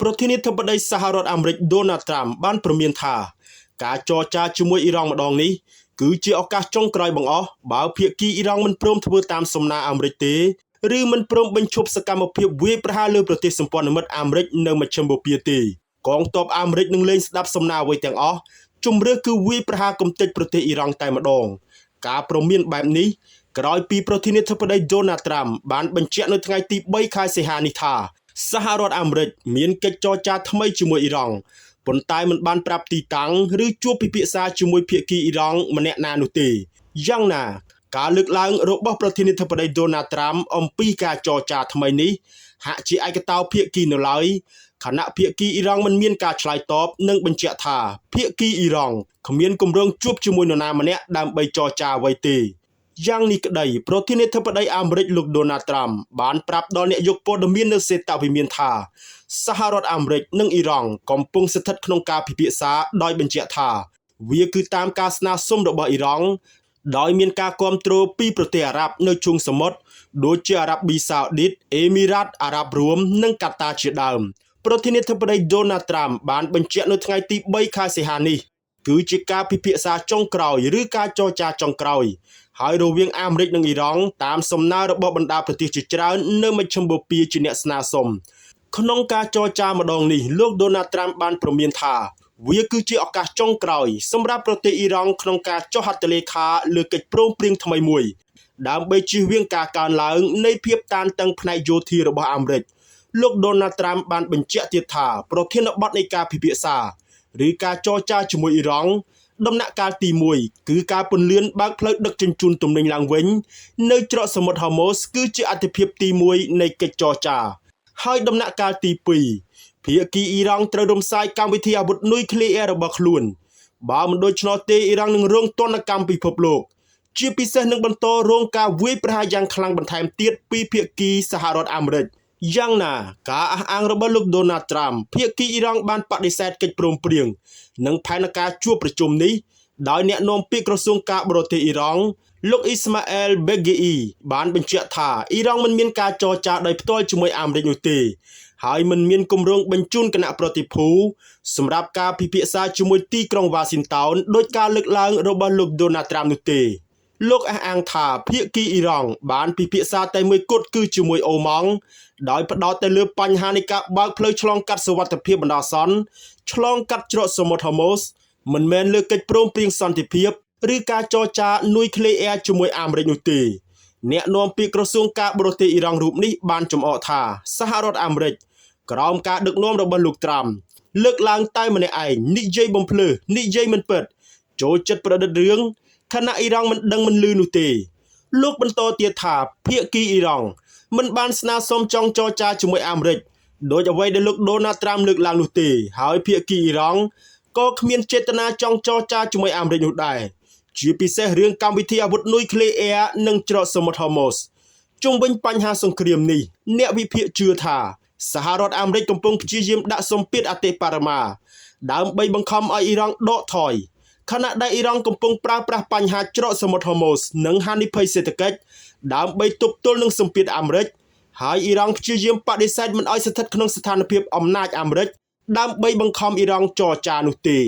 ប្រធានាធិបតីសហរដ្ឋអាមេរិកដូណាល់ត្រាំបានព្រមានថាការចរចាជាមួយអ៊ីរ៉ង់ម្ដងនេះគឺជាឱកាសចុងក្រោយបង្អស់បើភាគីអ៊ីរ៉ង់មិនព្រមធ្វើតាមសំណើអាមេរិកទេឬមិនព្រមបញ្ឈប់សកម្មភាពវាយប្រហារលើប្រទេសសម្ព័ន្ធមិត្តអាមេរិកនៅមជ្ឈិមបូព៌ាទេកងទ័ពអាមេរិកនឹងលែងស្ដាប់សំណើអ្វីទាំងអស់ជំរឿសគឺវាយប្រហារកំទេចប្រទេសអ៊ីរ៉ង់តែម្ដងការព្រមានបែបនេះក្រោយពីប្រធានាធិបតីដូណាល់ត្រាំបានបញ្ជាក់នៅថ្ងៃទី3ខែសីហានេះថាសហរដ្ឋអាមេរិកមានកិច្ចចរចាថ្មីជាមួយអ៊ីរ៉ង់ប៉ុន្តែមិនបានប្រាប់ទីតាំងឬជួបពិភាក្សាជាមួយភាគីអ៊ីរ៉ង់ម្នាក់ណានោះទេយ៉ាងណាការលើកឡើងរបស់ប្រធានាធិបតីដូណាល់ត្រាំអំពីការចរចាថ្មីនេះហាក់ជាឯកតោភាគីនៅឡើយខណៈភាគីអ៊ីរ៉ង់មិនមានការឆ្លើយតបនិងបញ្ជាក់ថាភាគីអ៊ីរ៉ង់គ្មានគម្រោងជួបជាមួយនរណាម្នាក់ដើម្បីចរចាអ្វីទេយ៉ាងនេះក្តីប្រធានាធិបតីអាមេរិកលោកដូណាល់ត្រាំបានប្រាប់ដល់អ្នកយកព័ត៌មាននៅសេតវិមានថាសហរដ្ឋអាមេរិកនិងអ៊ីរ៉ង់កំពុងស្ថិតក្នុងការពិភាក្សាដោយបញ្ជាក់ថាវាគឺតាមការស្នើសុំរបស់អ៊ីរ៉ង់ដោយមានការគាំទ្រពីប្រទេសអារ៉ាប់នៅជើងសមុទ្រដូចជាអារ៉ាប៊ីសាអូឌីតអេមីរ៉ាតអារ៉ាប់រួមនិងកាតាជាដើមប្រធានាធិបតីដូណាល់ត្រាំបានបញ្ជាក់នៅថ្ងៃទី3ខែសីហានេះគឺជាការពិភាក្សាចុងក្រោយឬការចរចាចុងក្រោយហើយរវាងអាមេរិកនិងអ៊ីរ៉ង់តាមសំណើរបស់បណ្ដាប្រទេសជាច្រើននៅមជ្ឈិមបូព៌ាជាអ្នកស្នើសុំក្នុងការចរចាម្ដងនេះលោកដូណាល់ត្រាំបានព្រមានថាវាគឺជាឱកាសចុងក្រោយសម្រាប់ប្រទេសអ៊ីរ៉ង់ក្នុងការចុះហត្ថលេខាលើកិច្ចព្រមព្រៀងថ្មីមួយដើម្បីជៀសវាងការកើនឡើងនៃភាពតានតឹងផ្នែកយោធារបស់អាមេរិកលោកដូណាល់ត្រាំបានបញ្ជាក់ទៀតថាប្រធានបទនៃការពិភាក្សាឬការចរចាជាមួយអ៊ីរ៉ង់ដំណាក់កាលទី1គឺការពន្យាបើកផ្លូវដឹកជញ្ជូនទំនិញឡើងវិញនៅច្រកសមុទ្រហូម៉ូសគឺជាអាទិភាពទី1នៃកិច្ចចរចាហើយដំណាក់កាលទី2ភាគីអ៊ីរ៉ង់ត្រូវរំសាយកម្មវិធីអាវុធនុយក្លេអ៊ែររបស់ខ្លួនបើមិនដូច្នោះទេអ៊ីរ៉ង់នឹងរងទណ្ឌកម្មពិភពលោកជាពិសេសនឹងបន្តរងការវាយប្រហារយ៉ាងខ្លាំងបន្ថែមទៀតពីភាគីសហរដ្ឋអាមេរិកយ៉ាងណាការអះអាងរបស់លោកដូណាល់ត្រាំភាគីអ៊ីរ៉ង់បានបដិសេធកិច្ចព្រមព្រៀងនិងផែនការជួបប្រជុំនេះដោយអ្នកនាំពាក្យក្រសួងការបរទេសអ៊ីរ៉ង់លោកអ៊ីស្ម៉ាអែលបេហ្គីអ៊ីបានបញ្ជាក់ថាអ៊ីរ៉ង់មិនមានការចរចាដោយផ្ទាល់ជាមួយអាមេរិកនោះទេហើយមិនមានគម្រោងបញ្ជូនគណៈប្រតិភូសម្រាប់ការពិភាក្សាជាមួយទីក្រុងវ៉ាស៊ីនតោនដោយការលើកឡើងរបស់លោកដូណាល់ត្រាំនោះទេលោកអះអាងថាភាគីអ៊ីរ៉ង់បានពិភាក្សាតែមួយគត់គឺជាមួយអូម៉ង់ដោយផ្ដោតទៅលើបញ្ហានៃការបើកផ្លូវឆ្លងកាត់សុវត្ថិភាពបណ្ដោះអាសន្នឆ្លងកាត់ច្រកសមុទ្រហូម៉ូសមិនមែនលើកិច្ចព្រមព្រៀងសន្តិភាពឬការចរចានុយក្លេអ៊ែរជាមួយអាមេរិកនោះទេអ្នកនាំពាក្យក្រសួងការបរទេសអ៊ីរ៉ង់រូបនេះបានចំអកថាសហរដ្ឋអាមេរិកក្រោមការដឹកនាំរបស់លោកត្រាំលើកឡើងតែម្នាក់ឯងនិយាយបំភ្លើនិយាយមិនពិតចូលចិត្តប្រឌិតរឿងខណៈអ៊ីរ៉ង់មិនដឹងមិនឮនោះទេលោកបន្តទៀតថាភាគីអ៊ីរ៉ង់មិនបានស្នើសុំចង់ចរចាជាមួយអាមេរិកដោយអ្វីដែលលោកដូណាល់ត្រាំលើកឡើងនោះទេហើយភាគីអ៊ីរ៉ង់ក៏គ្មានចេតនាចង់ចរចាជាមួយអាមេរិកនោះដែរជាពិសេសរឿងកម្មវិធីអាវុធនុយក្លេអ៊ែរនិងច្រកសមុទ្រហូម៉ូសជុំវិញបញ្ហាសង្គ្រាមនេះអ្នកវិភាគជឿថាសហរដ្ឋអាមេរិកកំពុងព្យាយាមដាក់សម្ពាធអតិបរមាដើម្បីបង្ខំឲ្យអ៊ីរ៉ង់ដកថយខណៈដែលអ៊ីរ៉ង់កំពុងប្រើប្រាស់បញ្ហាច្រកសមុទ្រហូម៉ូសនិងហានិភ័យសេដ្ឋកិច្ចដើម្បីទប់ទល់នឹងសម្ពាធអាមេរិកហើយអ៊ីរ៉ង់ព្យាយាមបដិសេធមិនឲ្យស្ថិតក្នុងស្ថានភាពអំណាចអាមេរិកដើម្បីបង្ខំអ៊ីរ៉ង់ចរចានោះទេ